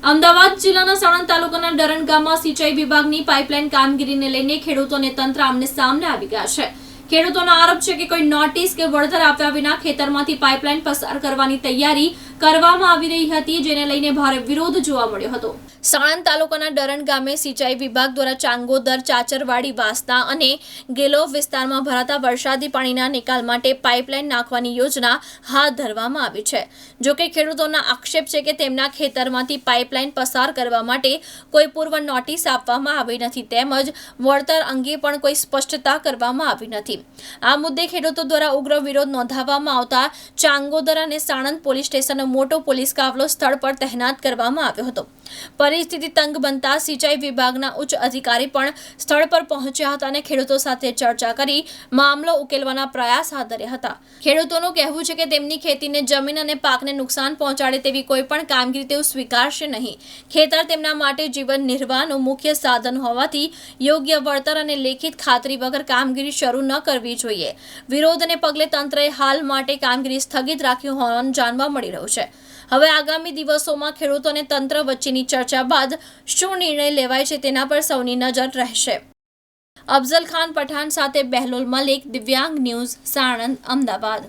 અમદાવાદ જિલ્લાના સાણંદ તાલુકાના ડરણ ગામમાં સિંચાઈ વિભાગની પાઇપલાઇન કામગીરીને લઈને ખેડૂતો અને તંત્ર આમને સામને આવી ગયા છે। ખેડૂતોનો આરોપ છે કે કોઈ નોટિસ કે વળતર આપ્યા વિના ખેતરમાંથી પાઇપલાઇન પસાર કરવાની તૈયારી કરવામાં આવી રહી હતી, જેને લઈને ભારે વિરોધ જોવા મળ્યો હતો। સાણંદ તાલુકાના ડરણ ગામે સિંચાઈ વિભાગ દ્વારા ચાંગોદર, ચાચરવાડી, વાસના અને ગેલોવ વિસ્તારમાં ભરાતા વરસાદી પાણીના નિકાલ માટે પાઇપલાઇન નાખવાની યોજના હાથ ધરવામાં આવી છે। જોકે ખેડૂતોના આક્ષેપ છે કે તેમના ખેતરમાંથી પાઇપલાઇન પસાર કરવા માટે કોઈ પૂર્વ નોટિસ આપવામાં આવી નથી, તેમજ વળતર અંગે પણ કોઈ સ્પષ્ટતા કરવામાં આવી નથી। આ મુદ્દે ખેડૂતો દ્વારા ઉગ્ર વિરોધ નોંધાવવામાં આવતા ચાંગોદર અને સાણંદ પોલીસ સ્ટેશનનો મોટો પોલીસ કાફલો સ્થળ પર તહેનાત કરવામાં આવ્યો હતો। પરિસ્થિતિ તંગ બનતા સિંચાઈ વિભાગના ઉચ્ચ અધિકારી પણ સ્થળ પર પહોંચ્યા હતા અને ખેડૂતો સાથે ચર્ચા કરી મામલો ઉકેલવાના પ્રયાસ હાથ ધર્યા હતા। ખેડૂતોનું કહેવું છે કે તેમની ખેતીને જમીન અને પાકને નુકસાન પહોંચાડે તેવી કોઈ પણ કામગીરી તેઓ સ્વીકારશે નહીં। ખેતર તેમના માટે જીવન નિર્વાહનું મુખ્ય સાધન હોવાથી યોગ્ય વળતર અને લેખિત ખાતરી વગર કામગીરી શરૂ ન કરવી જોઈએ। વિરોધને પગલે તંત્રએ હાલ માટે કામગીરી સ્થગિત રાખી હોવાનું જાણવા મળી રહ્યું છે। હવે આગામી દિવસોમાં ખેડૂતો અને તંત્ર વચ્ચેની ચર્ચા બાદ શું નિર્ણય લેવાય છે તેના પર સૌની નજર રહેશે। અફઝલ ખાન પઠાણ સાથે બેહલોલ મલિક, દિવ્યાંગ ન્યૂઝ, સાણંદ, અમદાવાદ।